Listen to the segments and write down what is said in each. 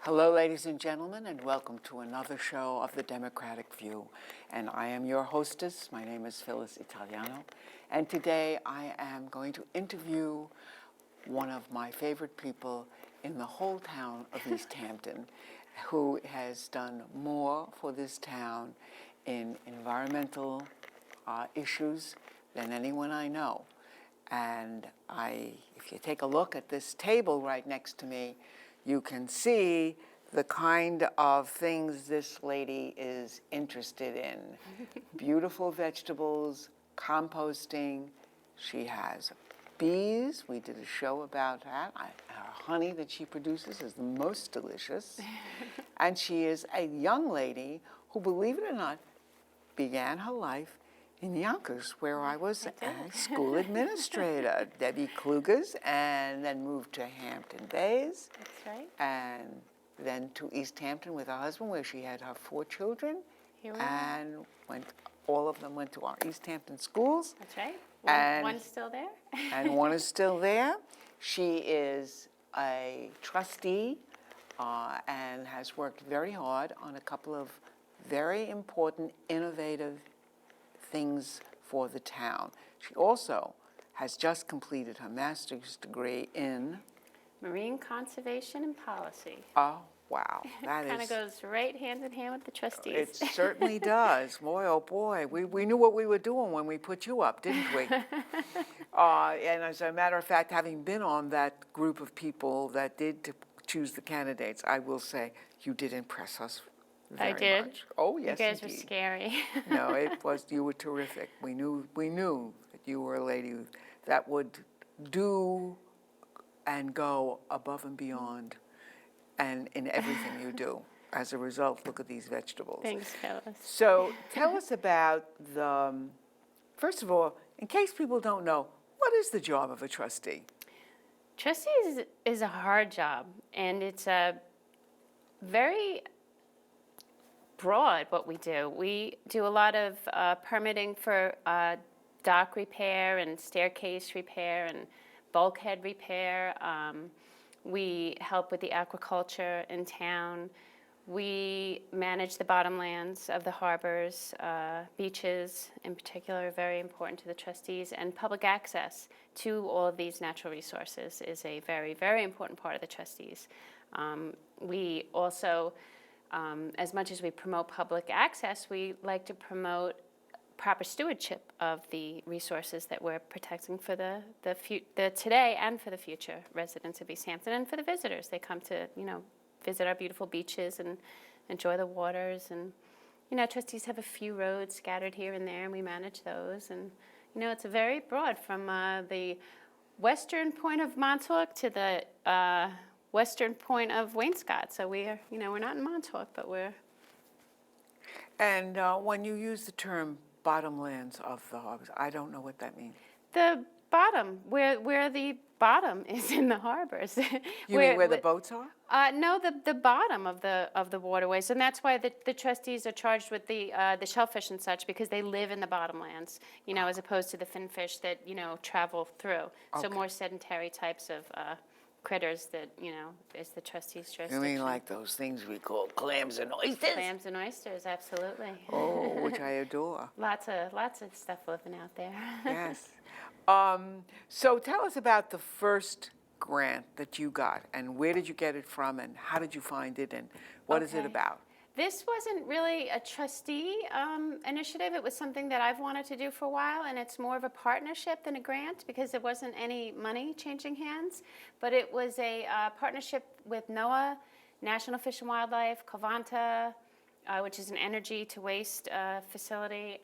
Hello, ladies and gentlemen, and welcome to another show of The Democratic View. And I am your hostess. My name is Phyllis Italiano. And today I am going to interview one of my favorite people in the whole town of East Hampton, who has done more for this town in environmental issues than anyone I know. And if you take a look at this table right next to me, you can see the kind of things this lady is interested in. Beautiful vegetables, composting. She has bees. We did a show about that. Her honey that she produces is the most delicious. And she is a young lady who, believe it or not, began her life in Yonkers, where I was a school administrator, Debbie Klughers, and then moved to Hampton Bays. That's right. And then to East Hampton with her husband, where she had her 4 children. Here we and all of them went to our East Hampton schools. That's right. One's still there. And one is still there. She is a trustee and has worked very hard on a couple of very important, innovative things for the town. She also has just completed her master's degree in Marine conservation and policy. Oh, wow. That kind of goes right hand in hand with the trustees. It certainly does. Boy, oh boy. We knew what we were doing when we put you up, didn't we? And as a matter of fact, having been on that group of people that did choose the candidates, I will say you did impress us very much. I did? Oh, yes, You guys indeed. were scary. No, you were terrific. We knew that you were a lady that would do and go above and beyond and in everything you do. As a result, look at these vegetables. Thanks, Phyllis. So tell us about first of all, in case people don't know, what is the job of a trustee? Trustees is a hard job, and it's a very broad what we do. We do a lot of permitting for dock repair and staircase repair and bulkhead repair. We help with the aquaculture in town. We manage the bottomlands of the harbors. Beaches in particular are very important to the trustees, and public access to all of these natural resources is a very, very important part of the trustees. We also, as much as we promote public access, we like to promote proper stewardship of the resources that we're protecting for the today and for the future residents of East Hampton, and for the visitors. They come to, visit our beautiful beaches and enjoy the waters. And, trustees have a few roads scattered here and there, and we manage those. And, it's a very broad, from the western point of Montauk to the western point of Wainscott. So we're not in Montauk, but we're... And when you use the term bottomlands of the harbors, I don't know what that means. The bottom, where the bottom is in the harbors. You mean where the boats are? No, the bottom of the waterways, and that's why the trustees are charged with the shellfish and such, because they live in the bottomlands, as opposed to the finfish that travel through. Okay. So more sedentary types of critters that is the trustees' jurisdiction. You mean like those things we call clams and oysters? Clams and oysters, absolutely. Oh, which I adore. Lots of stuff living out there. Yes. So tell us about the first grant that you got, and where did you get it from, and how did you find it, and what is it about? This wasn't really a trustee initiative. It was something that I've wanted to do for a while, and it's more of a partnership than a grant, because there wasn't any money changing hands. But it was a partnership with NOAA, National Fish and Wildlife, Covanta, which is an energy to waste facility.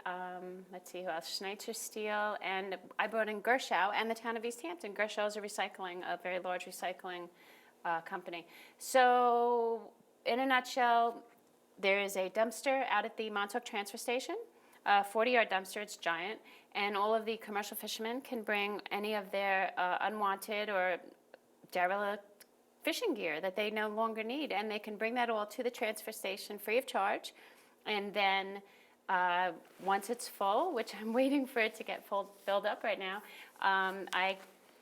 Let's see who else, Schneider Steel, and I brought in Gershow and the town of East Hampton. Gershow is a very large recycling company. So in a nutshell, there is a dumpster out at the Montauk Transfer Station, a 40-yard dumpster. It's giant, and all of the commercial fishermen can bring any of their unwanted or derelict fishing gear that they no longer need, and they can bring that all to the transfer station free of charge. And then once it's full, which I'm waiting for it to get filled up right now, I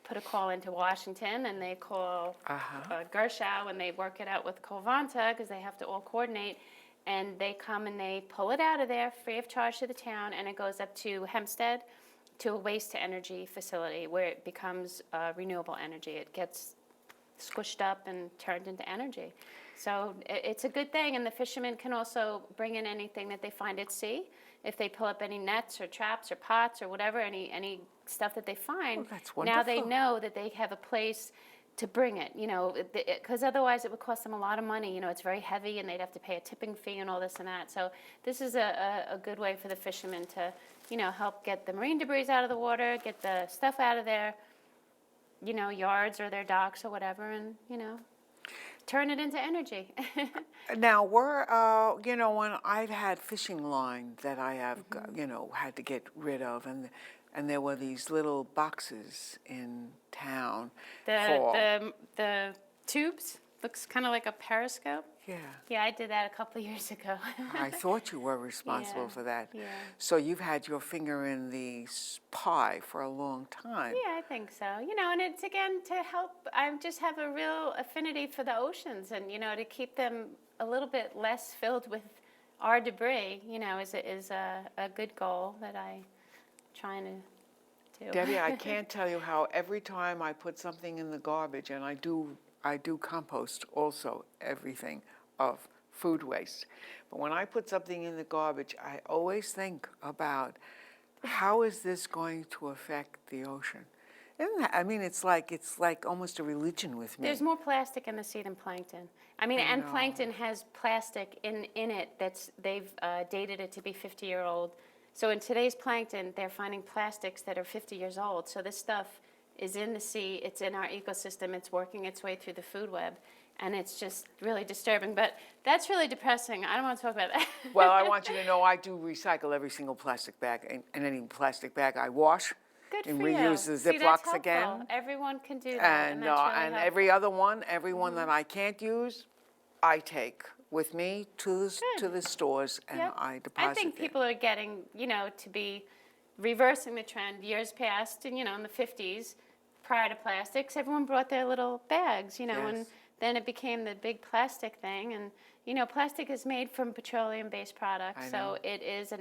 put a call into Washington, and they call Gershow, and they work it out with Covanta because they have to all coordinate, and they come and they pull it out of there free of charge to the town, and it goes up to Hempstead to a waste-to-energy facility where it becomes renewable energy. It gets squished up and turned into energy. So it's a good thing, and the fishermen can also bring in anything that they find at sea. If they pull up any nets or traps or pots or whatever, any stuff that they find, that's now they wonderful. know that they have a place to bring it, you know, because otherwise it would cost them a lot of money. You know, it's very heavy, and they'd have to pay a tipping fee and all this and that. So this is a good way for the fishermen to, you know, help get the marine debris out of the water, get the stuff out of their, you know, yards or their docks or whatever, and, you know, turn it into energy. Now, you know, when I've had fishing line that I have, you know, had to get rid of, and there were these little boxes in town for, The tubes looks kind of like a periscope. yeah. Yeah, I did that a couple of years ago. I thought you were responsible Yeah, for that. yeah. So you've had your finger in the pie for a long time. Yeah, I think so. You know, and it's again to help. I just have a real affinity for the oceans, and you know, to keep them a little bit less filled with our debris. You know, is a good goal that I'm trying to do. Debbie, I can't tell you how every time I put something in the garbage, and I do compost also everything of food waste. But when I put something in the garbage, I always think about how is this going to affect the ocean? I mean, it's like almost a religion with me. There's more plastic in the sea than plankton. I mean, and plankton has plastic in it they've dated it to be 50-year-old. So in today's plankton, they're finding plastics that are 50 years old. So this stuff is in the sea, it's in our ecosystem, it's working its way through the food web, and it's just really disturbing. But that's really depressing. I don't want to talk about that. Well, I want you to know I do recycle every single plastic bag, and any plastic bag I wash. Good and for you. reuse the See, that's Ziplocs again. helpful. Everyone can do that, And that's really and helpful. every other one, that I can't use, I take with me to the stores, and Yep. I deposit I think there. people are getting, you know, to be reversing the trend. Years past, and you know, in the 50s, prior to plastics, everyone brought their little bags, you know, and Yes. then it became the big plastic thing. And you know, plastic is made from petroleum-based products, I so know. it is a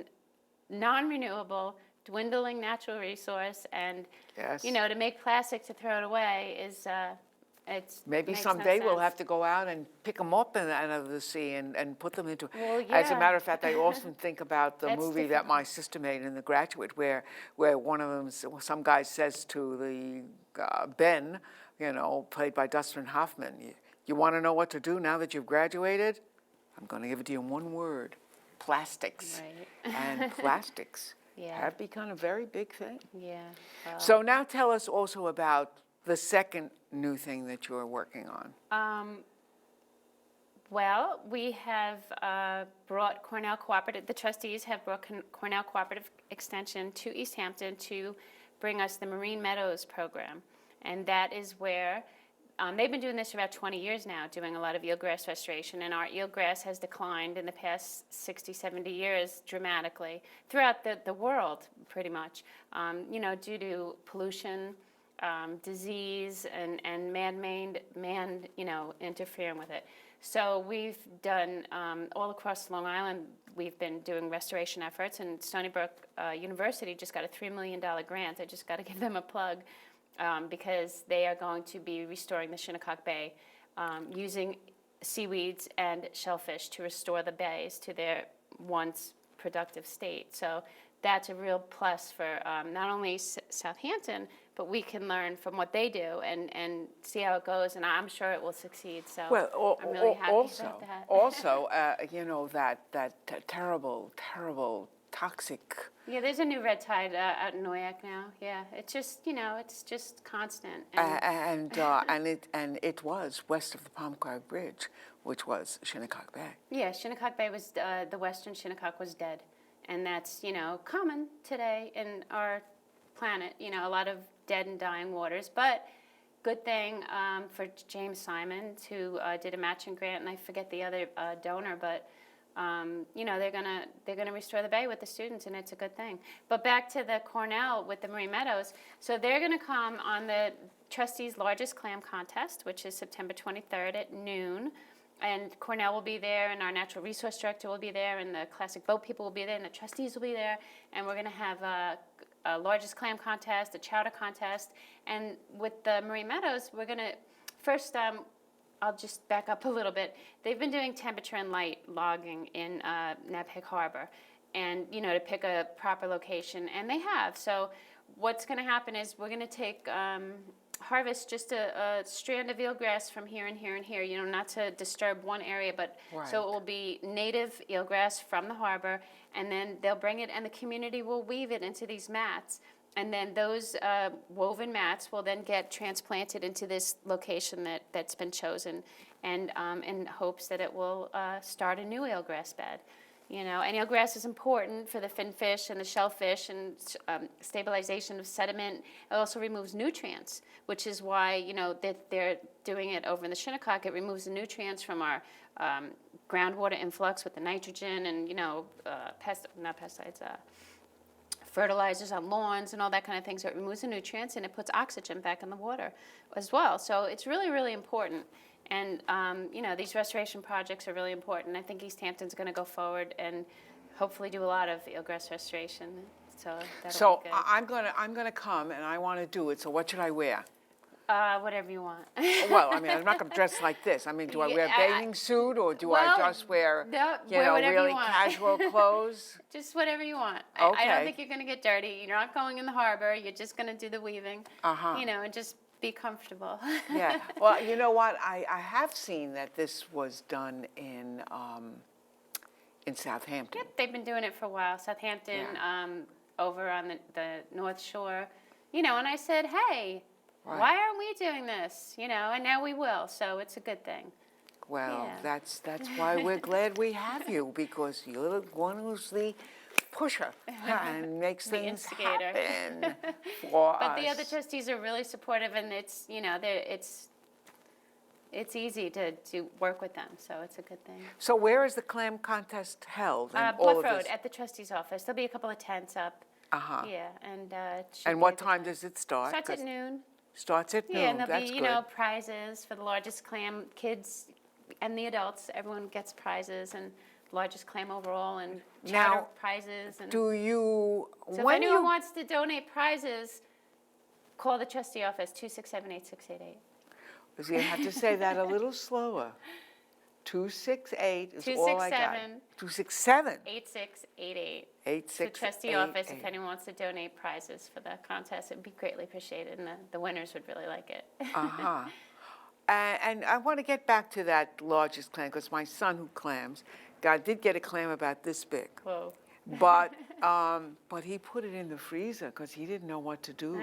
non-renewable, dwindling natural resource. And Yes. you know, to make plastic to throw it away is Maybe makes no someday we'll sense. have to go out and pick them up out of the sea and put them into. Well, As a yeah. matter of fact, I often think about the That's movie that my sister made in The Graduate, where one of them, some guy says to the Ben, you know, played by Dustin Hoffman, you want to know what to do now that you've graduated? I'm going to give it to you in one word: plastics. Right. And plastics Yeah. have become a very big thing. Yeah. Well. So now tell us also about the second new thing that you're working on. Well, we have brought Cornell Cooperative, the trustees have brought Cornell Cooperative Extension to East Hampton to bring us the Marine Meadows program. And that is where, they've been doing this for about 20 years now, doing a lot of eelgrass restoration. And our eelgrass has declined in the past 60, 70 years dramatically throughout the world, pretty much, you know, due to pollution, disease, and man, you know, interfering with it. So we've done, all across Long Island, we've been doing restoration efforts, and Stony Brook University just got a $3 million grant. I just got to give them a plug, because they are going to be restoring the Shinnecock Bay, using seaweeds and shellfish to restore the bays to their once productive state. So that's a real plus for not only Southampton, but we can learn from what they do and see how it goes, and I'm sure it will succeed. So Well, I'm really happy about that. also, you know, that terrible toxic. Yeah, there's a new red tide out in Noyak now. Yeah, it's just, it's just constant. And it was west of the Palmquag Bridge, which was Shinnecock Bay. Yeah, Shinnecock Bay was, the western Shinnecock was dead. And that's, common today in our planet, a lot of dead and dying waters. But good thing for James Simons, who did a matching grant, and I forget the other donor, but they're gonna restore the bay with the students, and it's a good thing. But back to the Cornell with the Marine Meadows, so they're gonna come on the trustees' largest clam contest, which is September 23rd at noon. And Cornell will be there, and our natural resource director will be there, and the classic boat people will be there, and the trustees will be there, and we're gonna have a largest clam contest, a chowder contest, and with the Marine Meadows, we're gonna first. I'll just back up a little bit. They've been doing temperature and light logging in Nabheg Harbor, and to pick a proper location, and they have. So what's going to happen is we're going to take harvest just a strand of eelgrass from here and here and here. Not to disturb one area, but so it will be native eelgrass from the harbor, and then they'll bring it, and the community will weave it into these mats. And then those woven mats will then get transplanted into this location that's been chosen, and in hopes that it will start a new eelgrass bed. And eelgrass is important for the finfish and the shellfish and stabilization of sediment. It also removes nutrients, which is why that they're doing it over in the Shinnecock. It removes the nutrients from our groundwater influx with the nitrogen and fertilizers on lawns and all that kind of thing. So it removes the nutrients and it puts oxygen back in the water as well. So it's really, really important. And, these restoration projects are really important. I think East Hampton's going to go forward and hopefully do a lot of eelgrass restoration. So that'll be good. I'm gonna come and I want to do it. So what should I wear? Whatever you want. Well, I'm not going to dress like this. Do I wear a bathing suit or do I just wear, wear whatever really you want. casual clothes? Just whatever you want. Okay. I don't think you're going to get dirty. You're not going in the harbor. You're just going to do the weaving. And just be comfortable. Yeah. Well, you know what? I have seen that this was done in Southampton. Yep, they've been doing it for a while. Southampton, over on the North Shore. And I said, hey, why aren't we doing this? And now we will. So it's a good thing. Well, that's why we're glad we have you, because you're the one who's the pusher and makes things happen for us. But the other trustees are really supportive, and it's it's easy to work with them, so it's a good thing. So where is the clam contest held? Bluff Road at the trustee's office. There'll be a couple of tents up. Yeah, and and what time does it start? Starts at noon. Starts at noon. Yeah, and there'll That's be good. prizes for the largest clam. Kids and the adults, everyone gets prizes, and largest clam overall, and chowder prizes. And do you? So if anyone wants to donate prizes, call the trustee office 267-8688. So you have to say that a little slower. 268 is all I got. 267. 8688. 8688. The trustee office, if anyone wants to donate prizes for the contest, it would be greatly appreciated, and the winners would really like it. And I want to get back to that largest clam, because my son who clams, God did get a clam about this big. Whoa. But he put it in the freezer because he didn't know what to do.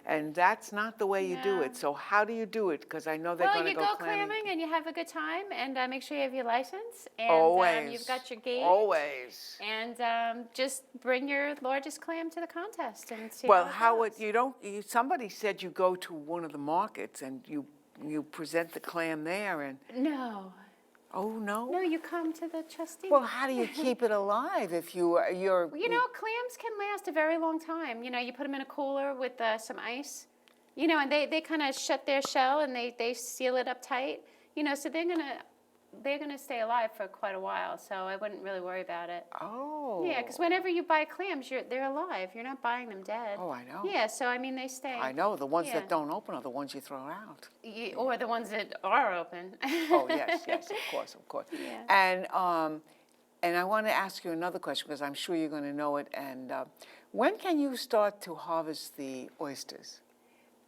And that's not the way you do it. So how do you do it? Because I know they're going to go clamming. Well, you go clamming and you have a good time, and make sure you have your license. And Always. You've got your gauge. Always. And just bring your largest clam to the contest and see somebody said you go to one of the markets and you present the clam there and. No. Oh, no? No, you come to the trustee. Well, how do you keep it alive if you're... Clams can last a very long time. You put them in a cooler with some ice, and they kind of shut their shell and they seal it up tight, so they're gonna stay alive for quite a while, so I wouldn't really worry about it. Oh. Yeah, because whenever you buy clams, they're alive. You're not buying them dead. Oh, I know. Yeah, so they stay. I know. The ones that don't open are the ones you throw out. Or the ones that are open. Oh, yes, of course. Yeah. And I want to ask you another question, because I'm sure you're going to know it. And when can you start to harvest the oysters?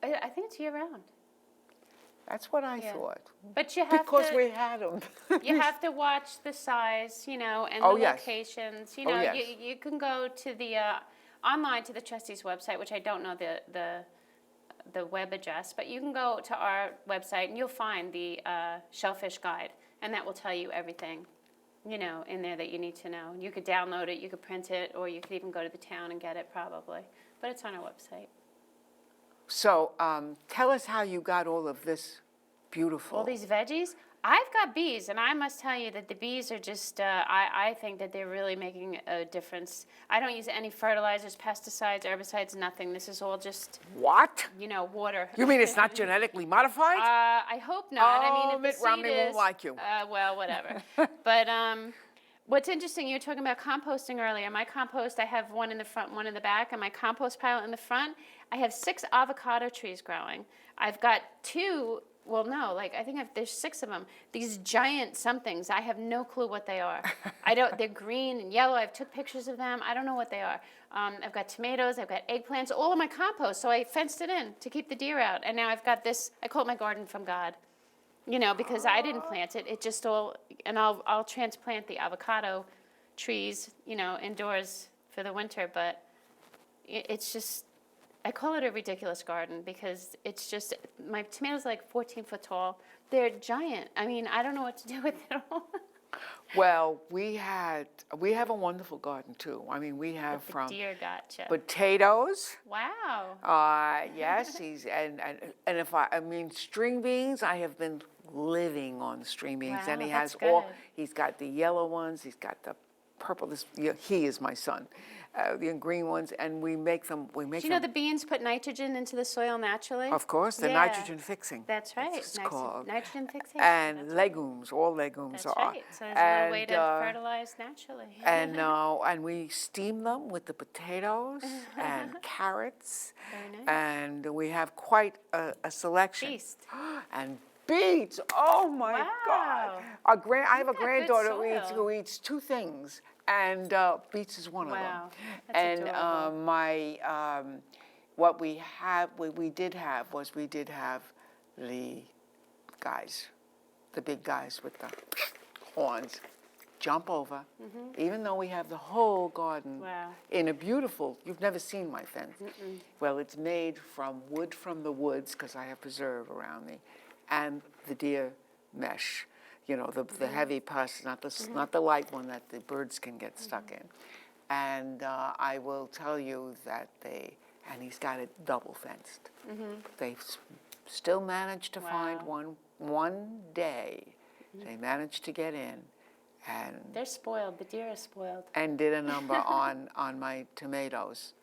I think it's year-round. That's what I Yeah. thought. But you have Because to, we had them. you have to watch the size, and Oh, the yes. locations. Oh, yes. You can go to the online to the trustees' website, which I don't know the web address, but you can go to our website and you'll find the shellfish guide, and that will tell you everything, in there that you need to know. You could download it, you could print it, or you could even go to the town and get it probably. But it's on our website. So tell us how you got all of this beautiful. All these veggies. I've got bees, and I must tell you that the bees are just, I think that they're really making a difference. I don't use any fertilizers, pesticides, herbicides, nothing. This is all just, What? water. You mean it's not genetically modified? I hope not. I mean, Oh, if Mitt the seed Romney won't is, like you. well, whatever. But what's interesting, you were talking about composting earlier. My compost, I have one in the front, one in the back, and my compost pile in the front, I have 6 avocado trees growing. I've got 2. Well, no, I think there's 6 of them. These giant somethings, I have no clue what they are. They're green and yellow. I've took pictures of them. I don't know what they are. I've got tomatoes, I've got eggplants, all of my compost. So I fenced it in to keep the deer out. And now I've got this, I call it my garden from God. Because I didn't plant it. It just all, and I'll transplant the avocado trees, indoors for the winter. But it's just, I call it a ridiculous garden because it's just, my tomatoes are 14 foot tall. They're giant. I mean, I don't know what to do with it all. Well, we have a wonderful garden too. I mean, we have The from deer gotcha. potatoes. Wow. Yes, and if I mean string beans, I have been living on string beans, Wow, and he that's has all. good. He's got the yellow ones. He's got the purple. He is my son. The green ones, and we make them. Do you know the beans put nitrogen into the soil naturally? Of course, the Yeah. nitrogen fixing. That's right. It's called. Nitrogen fixation. And That's legumes, all legumes That's are. right. So there's another way to fertilize naturally. And we steam them with the potatoes and carrots. Very nice. And we have quite a selection. Feast. And beets. Oh my Wow. God! I have a got good granddaughter soil. who eats 2 things, and beets is one of them. Wow. That's And adorable. what we did have the guys, the big guys with the horns, jump over, even though we have the whole garden Wow. in a beautiful. You've never seen my fence. Well, it's made from wood from the woods because I have preserve around me, and the deer mesh. The heavy pus, not the light one that the birds can get stuck in. And I will tell you that and he's got it double fenced. They still managed to find one day. They managed to get in, and They're spoiled. The deer are spoiled. and did a number on my tomatoes.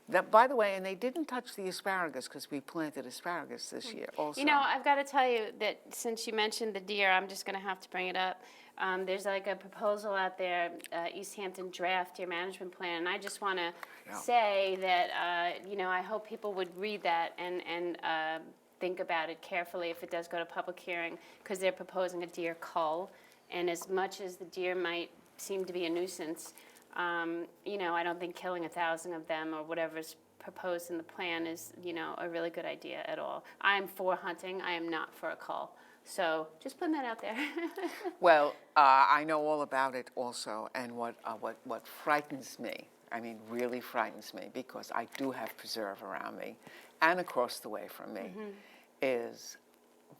That, by the way, and they didn't touch the asparagus because we planted asparagus this year also. I've got to tell you that since you mentioned the deer, I'm just going to have to bring it up. There's a proposal out there, East Hampton Draft Deer Management Plan, and I just want to say that, I hope people would read that and think about it carefully if it does go to public hearing, because they're proposing a deer cull, and as much as the deer might seem to be a nuisance, I don't think killing 1,000 of them or whatever's proposed in the plan is, a really good idea at all. I'm for hunting. I am not for a cull. So just putting that out there. Well, I know all about it also, and what frightens me, really frightens me, because I do have preserve around me and across the way from me, is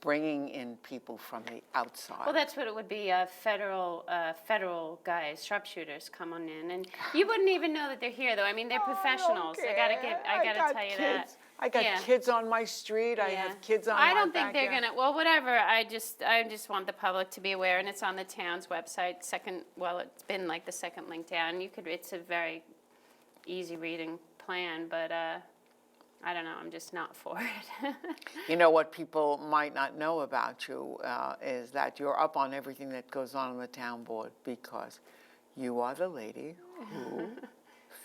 bringing in people from the outside. Well, that's what it would be. Federal guys, sharpshooters, come on in, and you wouldn't even know that they're here, though. They're professionals. I gotta tell you that. I got kids on my street. I have kids on my I don't think they're backyard. gonna. Well, whatever. I just want the public to be aware, and it's on the town's website. It's been the second link down. It's a very easy reading plan, but I don't know. I'm just not for it. What people might not know about you is that you're up on everything that goes on the town board, because you are the lady who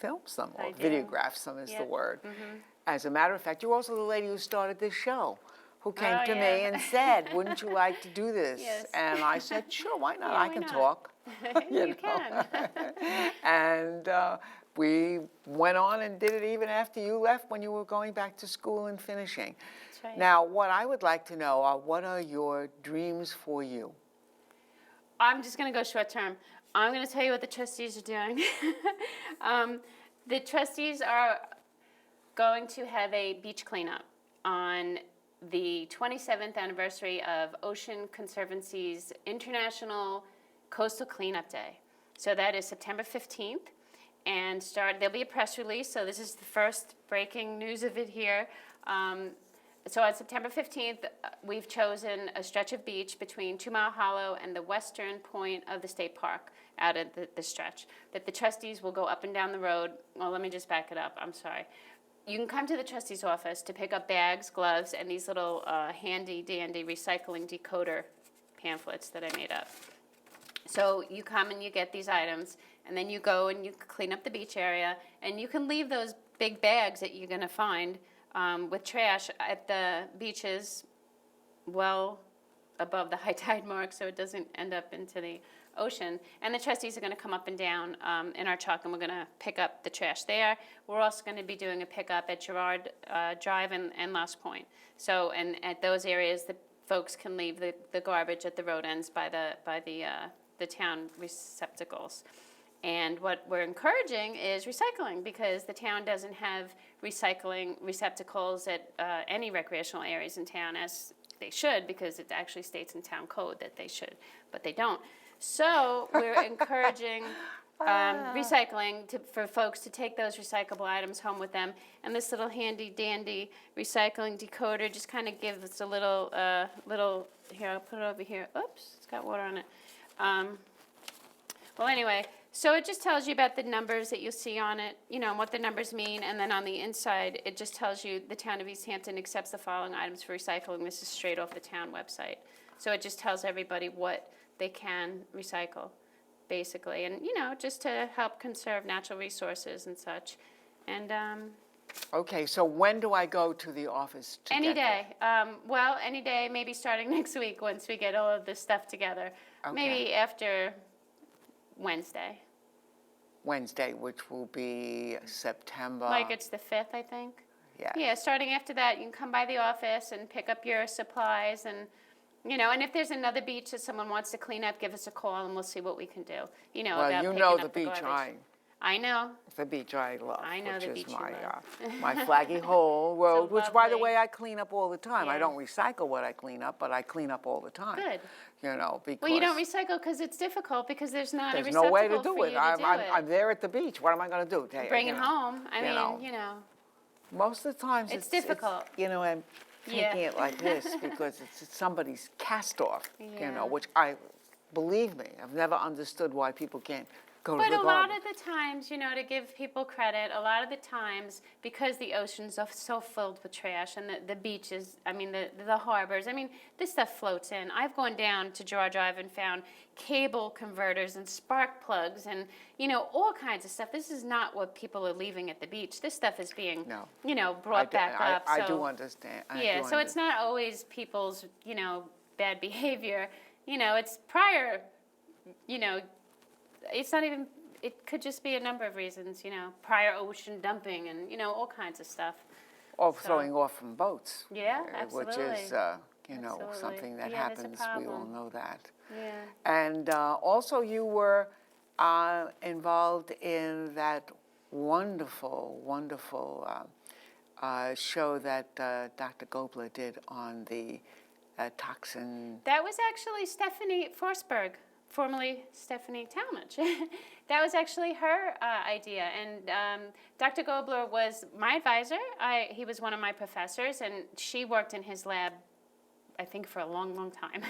films them, or videographs them is the word. As a matter of fact, you're also the lady who started this show, who came to me and said, "Wouldn't you like to do this?" Yes. And I said, "Sure, why not? Yeah, I why can not?" talk." You can. And we went on and did it even after you left when you were going back to school and finishing. That's right. Now, what I would like to know are what are your dreams for you? I'm just going to go short term. I'm going to tell you what the trustees are doing. The trustees are going to have a beach cleanup on the 27th anniversary of Ocean Conservancy's International Coastal Cleanup Day. So that is September 15th. And there'll be a press release, so this is the first breaking news of it here. So on September 15th, we've chosen a stretch of beach between 2 Mile Hollow and the western point of the state park out of the stretch, that the trustees will go up and down the road. Well, let me just back it up. I'm sorry. You can come to the trustee's office to pick up bags, gloves, and these little handy-dandy recycling decoder pamphlets that I made up. So you come and you get these items, and then you go and you clean up the beach area, and you can leave those big bags that you're going to find with trash at the beaches well above the high tide mark so it doesn't end up into the ocean. And the trustees are going to come up and down in our truck, and we're going to pick up the trash there. We're also going to be doing a pickup at Girard Drive and Lost Point. So, and at those areas, the folks can leave the garbage at the road ends by the town receptacles. And what we're encouraging is recycling, because the town doesn't have recycling receptacles at any recreational areas in town, as they should, because it actually states in town code that they should, but they don't. So we're encouraging recycling for folks to take those recyclable items home with them. And this little handy-dandy recycling decoder just kind of gives us a little, here, I'll put it over here. Oops, it's got water on it. Well, anyway, so it just tells you about the numbers that you'll see on it, you know, and what the numbers mean. And then on the inside, it just tells you the town of East Hampton accepts the following items for recycling. This is straight off the town website. So it just tells everybody what they can recycle, basically. And, you know, just to help conserve natural resources and such. And Okay, so when do I go to the office to any get day. Well, any day, maybe starting next week once we get all of this stuff together. Okay. Maybe after Wednesday. Wednesday, which will be September. Like it's the 5th, I think. Yes. Yeah, starting after that, you can come by the office and pick up your supplies and, you know, and if there's another beach that someone wants to clean up, give us a call and we'll see what we can do. You know, Well, about you picking know up the beach garbage. I know. the beach I love, I know which the is beach you my love. my Flaggy Hole Road, which, by the lovely. way, I clean up all the time. I Yeah. don't recycle what I clean up, but I clean up all the time. Good. You know, because Well, you don't recycle because it's difficult, because there's not a there's receptacle no way to for do you it. to I'm, do I'm, it. I'm there at the beach. What am I going to do? Bring You it know, home. I mean, know. you know. Most of the times It's difficult. you know, I'm taking Yeah. it like this because it's somebody's cast off. You Yeah. know, which believe me, I've never understood why people can't go to But the a lot garbage. of the times, you know, to give people credit, a lot of the times, because the oceans are so filled with trash and the beaches, I mean, the harbors, I mean, this stuff floats in. I've gone down to Girard Drive and found cable converters and spark plugs and, you know, all kinds of stuff. This is not what people are leaving at the beach. This stuff is being, No. you know, brought back up. I so, do understand. yeah, so it's not always people's, you know, bad behavior. You know, it's prior, you know, it's not even, it could just be a number of reasons, you know, prior ocean dumping and, you know, all kinds of stuff. Or throwing off from boats. Yeah, Which is, absolutely. you know, Absolutely. something that Yeah, there's a happens. We all problem. know that. Yeah. And also you were involved in that wonderful, wonderful show that Dr. Gobler did on the toxin. That was actually Stephanie Forsberg, formerly Stephanie Talmadge. That was actually her idea. And Dr. Gobler was my advisor. He was one of my professors, and she worked in his lab, I think, for a long, long time.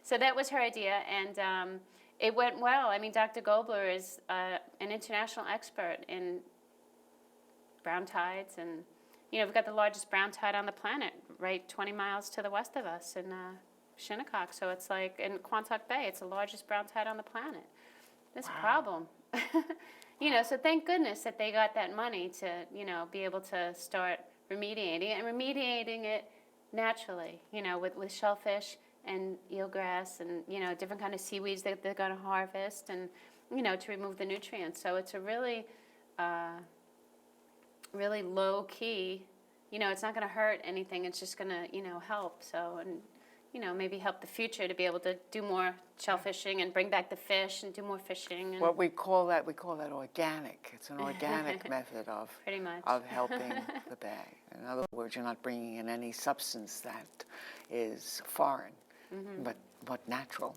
So that was her idea, and it went well. I mean, Dr. Gobler is an international expert in brown tides, and, you know, we've got the largest brown tide on the planet, right 20 miles to the west of us in Shinnecock. So it's like in Quantuck Bay, it's the largest brown tide on the planet. That's a problem. You know, so thank goodness that they got that money to, you know, be able to start remediating it, and remediating it naturally, you know, with shellfish and eelgrass and, you know, different kind of seaweeds that they're going to harvest and, you know, to remove the nutrients. So it's a really really low key. You know, it's not going to hurt anything. It's just going to, help. So, and, maybe help the future to be able to do more shell fishing and bring back the fish and do more fishing. And What we call that organic. It's an organic method of pretty much. of helping the bay. In other words, you're not bringing in any substance that is foreign, but natural.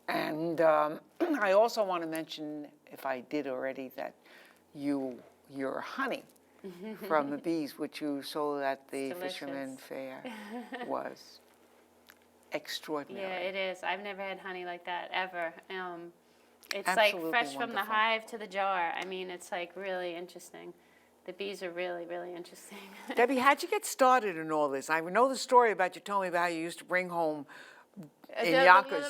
And I also want to mention, if I did already, that your honey from the bees, which you sold at the Fisherman Fair, was extraordinary. Yeah, it is. I've never had honey like that ever. It's Absolutely like fresh from the wonderful. hive to the jar. I mean, it's like really interesting. The bees are really, really interesting. Debbie, how'd you get started in all this? I know the story about you told me about how you used to bring home in Yonkers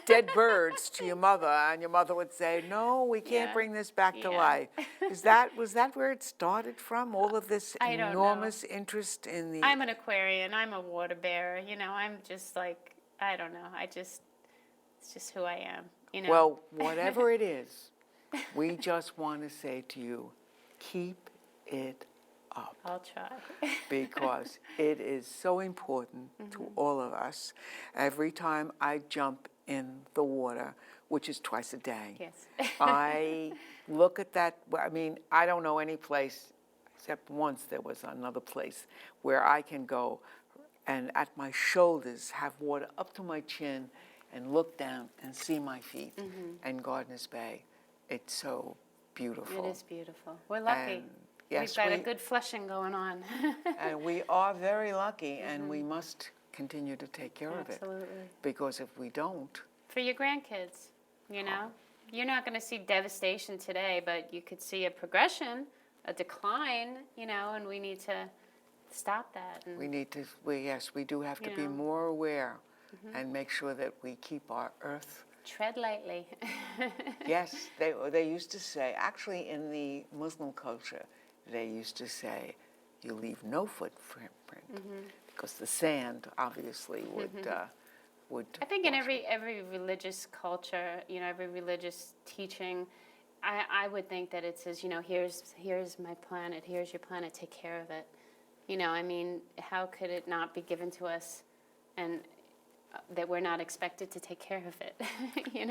dead birds to your mother, and your mother would say, "No, we can't bring this back to life." Was that where it started from? All of this I don't enormous interest in the. I'm an Aquarian. I'm a water bearer. I'm just like, I don't know. It's just who I am. Well, whatever it is, we just want to say to you, keep it up. I'll try. Because it is so important to all of us. Every time I jump in the water, which is twice a day, Yes. I look at that. I mean, I don't know any place, except once there was another place, where I can go and at my shoulders have water up to my chin and look down and see my feet and Gardeners Bay. It's so beautiful. It is beautiful. We're lucky. And yes, We've got a good flushing going on. and we are very lucky, and we must continue to take care of it. Absolutely. Because if we don't, For your grandkids, you're not going to see devastation today, but you could see a progression, a decline, and we need to stop that. And, we need to, we do have to be You know. more aware and make sure that we keep our earth. tread lightly. Yes, they used to say, actually in the Muslim culture, they used to say, you leave no footprint, because the sand obviously would. I think in wash every religious culture, every religious teaching, I would think that it says, here's my planet, here's your planet, take care of it. I mean, how could it not be given to us, and that we're not expected to take care of it?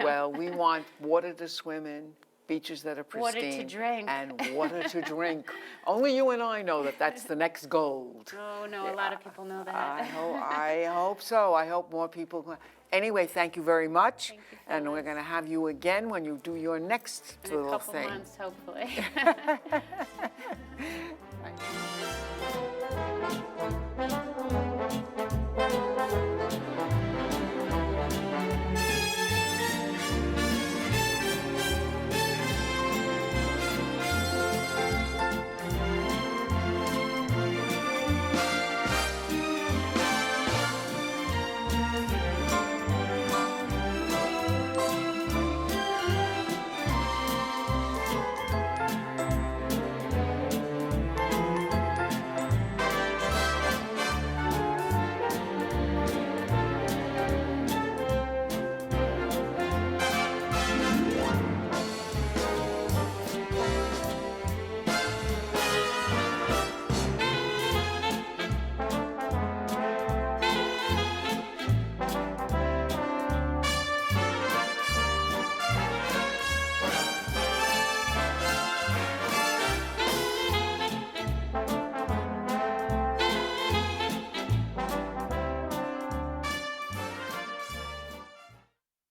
Well, we want water to swim in, beaches that are Water pristine. to drink. And water to drink. Only you and I know that that's the next gold. Oh no, a lot of people know that. I hope so. I hope more people. Anyway, thank you very much. Thank you, And we're Phyllis. going to have you again when you do your next In a little couple thing. months, hopefully. Thank you.